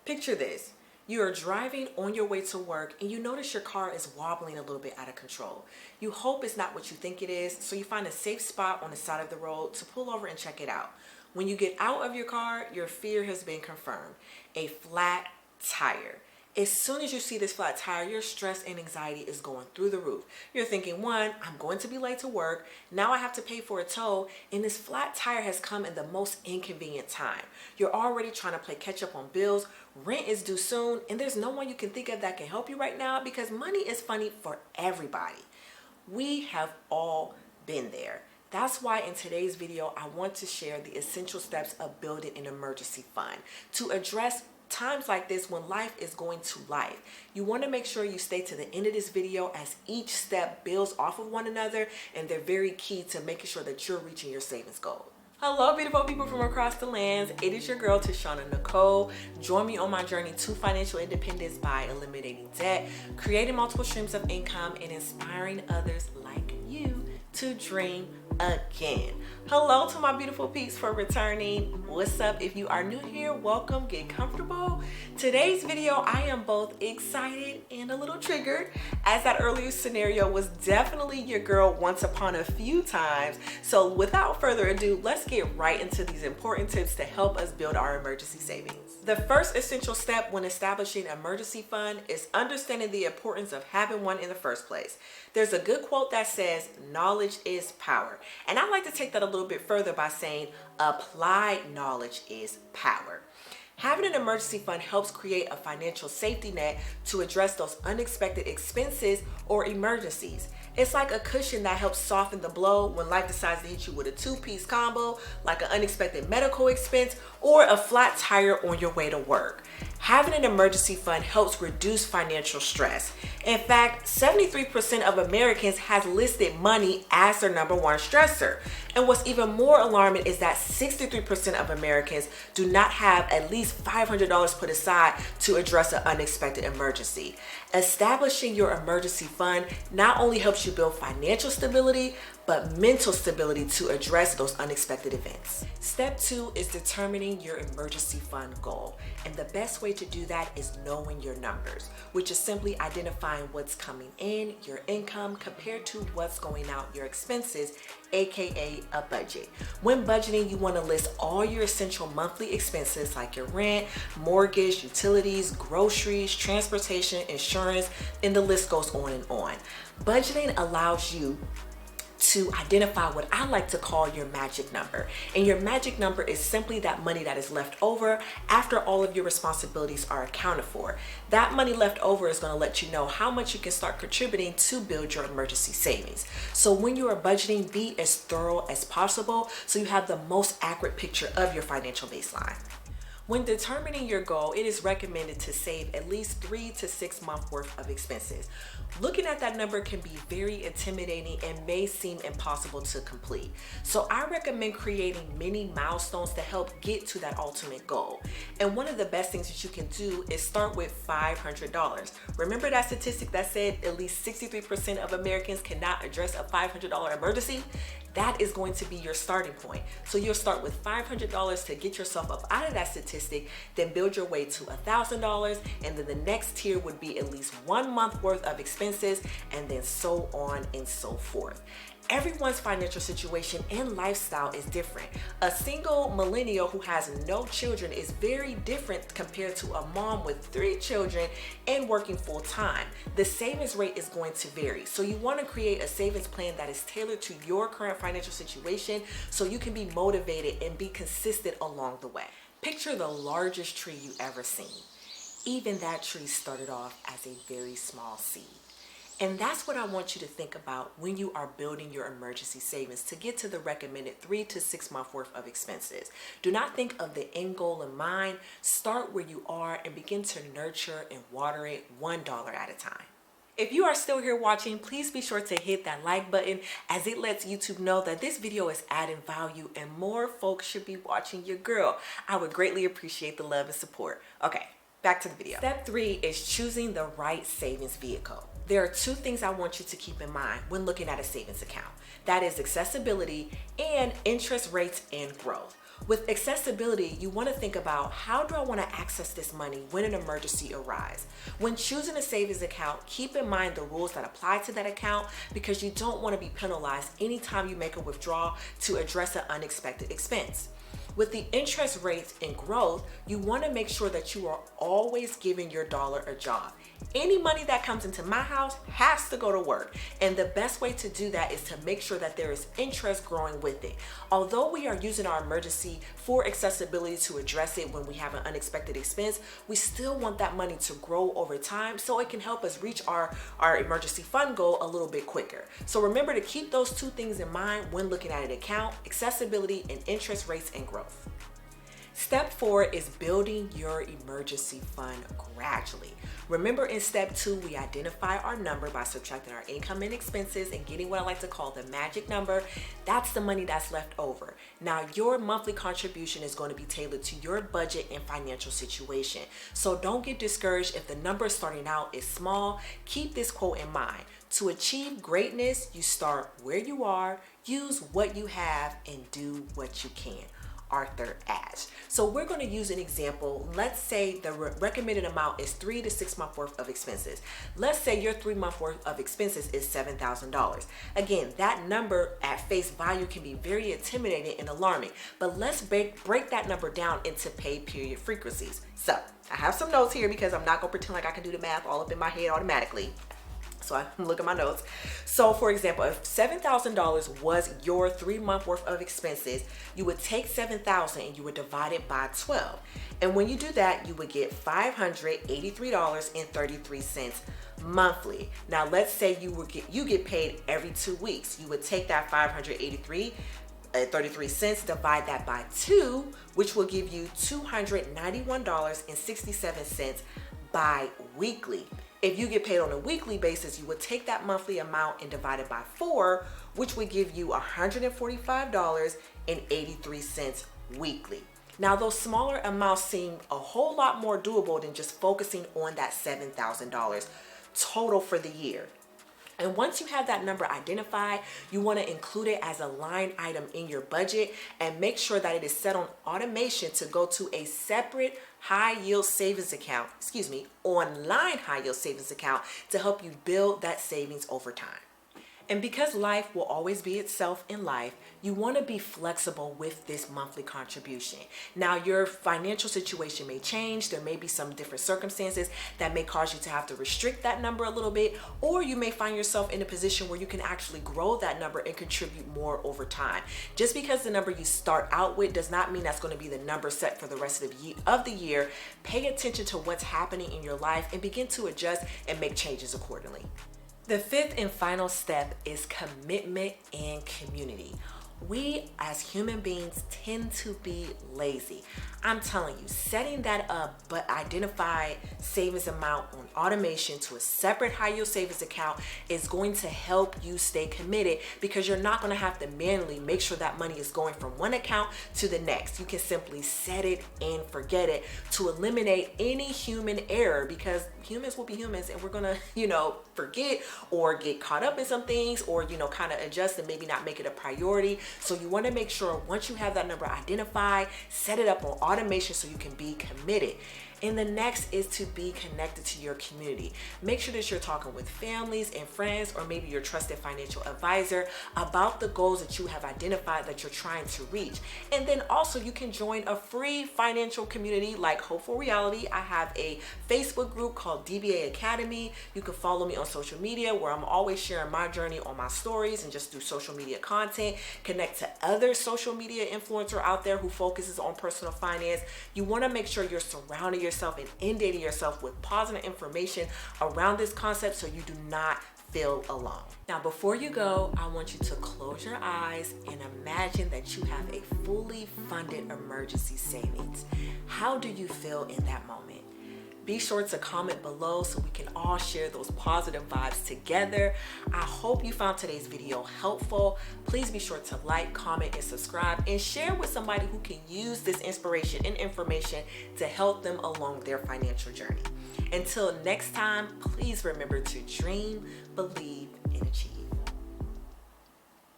Picture this. You are driving on your way to work and you notice your car is wobbling a little bit out of control. You hope it's not what you think it is, so you find a safe spot on the side of the road to pull over and check it out. When you get out of your car, your fear has been confirmed. A flat tire. As soon as you see this flat tire, your stress and anxiety is going through the roof. You're thinking, one, I'm going to be late to work. Now I have to pay for a tow, and this flat tire has come in the most inconvenient time. You're already trying to play catch up on bills. Rent is due soon, and there's no one you can think of that can help you right now because money is funny for everybody. We have all been there. That's why in today's video, I want to share the essential steps of building an emergency fund to address times like this when life is going to life. You want to make sure you stay to the end of this video as each step builds off of one another, and they're very key to making sure that you're reaching your savings goal. Hello, beautiful people from across the lands. It is your girl, Tashana Nicole. Join me on my journey to financial independence by eliminating debt, creating multiple streams of income, and inspiring others like you to dream again. Hello to my beautiful peeps for returning. What's up? If you are new here, welcome, get comfortable. Today's video, I am both excited and a little triggered, as that earlier scenario was definitely your girl once upon a few times. So without further ado, let's get right into these important tips to help us build our emergency savings. The first essential step when establishing an emergency fund is understanding the importance of having one in the first place. There's a good quote that says, knowledge is power. And I like to take that a little bit further by saying applied knowledge is power. Having an emergency fund helps create a financial safety net to address those unexpected expenses or emergencies. It's like a cushion that helps soften the blow when life decides to hit you with a two-piece combo, like an unexpected medical expense or a flat tire on your way to work. Having an emergency fund helps reduce financial stress. In fact, 73% of Americans has listed money as their number one stressor. And what's even more alarming is that 63% of Americans do not have at least $500 put aside to address an unexpected emergency. Establishing your emergency fund not only helps you build financial stability, but mental stability to address those unexpected events. Step 2 is determining your emergency fund goal. And the best way to do that is knowing your numbers, which is simply identifying what's coming in, your income, compared to what's going out, your expenses, aka a budget. When budgeting, you want to list all your essential monthly expenses like your rent, mortgage, utilities, groceries, transportation, insurance, and the list goes on and on. Budgeting allows you to identify what I like to call your magic number. And your magic number is simply that money that is left over after all of your responsibilities are accounted for. That money left over is going to let you know how much you can start contributing to build your emergency savings. So when you are budgeting, be as thorough as possible so you have the most accurate picture of your financial baseline. When determining your goal, it is recommended to save at least 3 to 6 months worth of expenses. Looking at that number can be very intimidating and may seem impossible to complete. So I recommend creating mini milestones to help get to that ultimate goal. And one of the best things that you can do is start with $500. Remember that statistic that said at least 63% of Americans cannot address a $500 emergency? That is going to be your starting point. So you'll start with $500 to get yourself up out of that statistic, then build your way to $1,000, and then the next tier would be at least 1 month worth of expenses, and then so on and so forth. Everyone's financial situation and lifestyle is different. A single millennial who has no children is very different compared to a mom with 3 children and working full time. The savings rate is going to vary. So you want to create a savings plan that is tailored to your current financial situation so you can be motivated and be consistent along the way. Picture the largest tree you ever seen. Even that tree started off as a very small seed. And that's what I want you to think about when you are building your emergency savings to get to the recommended 3 to 6 month worth of expenses. Do not think of the end goal in mind. Start where you are and begin to nurture and water it $1 at a time. If you are still here watching, please be sure to hit that like button as it lets YouTube know that this video is adding value and more folks should be watching your girl. I would greatly appreciate the love and support. Okay, back to the video. Step 3 is choosing the right savings vehicle. There are 2 things I want you to keep in mind when looking at a savings account. That is accessibility and interest rates and growth. With accessibility, you want to think about, how do I want to access this money when an emergency arises? When choosing a savings account, keep in mind the rules that apply to that account, because you don't want to be penalized anytime you make a withdrawal to address an unexpected expense. With the interest rates and growth, you want to make sure that you are always giving your dollar a job. Any money that comes into my house has to go to work. And the best way to do that is to make sure that there is interest growing with it. Although we are using our emergency for accessibility to address it when we have an unexpected expense, we still want that money to grow over time so it can help us reach our emergency fund goal a little bit quicker. So remember to keep those two things in mind when looking at an account: accessibility and interest rates and growth. Step 4 is building your emergency fund gradually. Remember, in step 2, we identify our number by subtracting our income and expenses and getting what I like to call the magic number. That's the money that's left over. Now, your monthly contribution is going to be tailored to your budget and financial situation. So don't get discouraged if the number starting out is small. Keep this quote in mind: to achieve greatness, you start where you are, use what you have, and do what you can. 𝗪𝗓𝗡𝗥𝗦. So we're going to use an example. Let's say the recommended amount is 3 to 6 months worth of expenses. Let's say your 3 month worth of expenses is $7,000. Again, that number at face value can be very intimidating and alarming, but let's break that number down into pay period frequencies. So I have some notes here because I'm not going to pretend like I can do the math all up in my head automatically. So I look at my notes. So for example, if $7,000 was your 3 month worth of expenses, you would take $7,000 and you would divide it by 12. And when you do that, you would get $583.33 monthly. Now let's say you get paid every 2 weeks. You would take that $583.33, divide that by 2, which will give you $291.67 bi-weekly. If you get paid on a weekly basis, you would take that monthly amount and divide it by 4, which would give you $145.83 weekly. Now, those smaller amounts seem a whole lot more doable than just focusing on that $7,000 total for the year. And once you have that number identified, you want to include it as a line item in your budget and make sure that it is set on automation to go to a separate high yield savings account, online high yield savings account, to help you build that savings over time. And because life will always be itself in life, you want to be flexible with this monthly contribution. Now, your financial situation may change. There may be some different circumstances that may cause you to have to restrict that number a little bit, or you may find yourself in a position where you can actually grow that number and contribute more over time. Just because the number you start out with does not mean that's going to be the number set for the rest of the year. Pay attention to what's happening in your life and begin to adjust and make changes accordingly. The 5th and final step is commitment and community. We as human beings tend to be lazy. I'm telling you, setting that up but identify savings amount on automation to a separate high yield savings account is going to help you stay committed, because you're not going to have to manually make sure that money is going from one account to the next. You can simply set it and forget it to eliminate any human error, because humans will be humans and we're going to, forget or get caught up in some things, or, kind of adjust and maybe not make it a priority. So you want to make sure once you have that number identified, set it up on automation so you can be committed. And the next is to be connected to your community. Make sure that you're talking with families and friends, or maybe your trusted financial advisor, about the goals that you have identified that you're trying to reach. And then also you can join a free financial community like Hopeful Reality. I have a Facebook group called DBA Academy. You can follow me on social media, where I'm always sharing my journey on my stories and just do social media content. Connect to other social media influencer out there who focuses on personal finance. You want to make sure you're surrounding yourself and inundating yourself with positive information around this concept so you do not feel alone. Now, before you go, I want you to close your eyes and imagine that you have a fully funded emergency savings. How do you feel in that moment? Be sure to comment below so we can all share those positive vibes together. I hope you found today's video helpful. Please be sure to like, comment, and subscribe, and share with somebody who can use this inspiration and information to help them along their financial journey. Until next time, please remember to dream, believe, and achieve.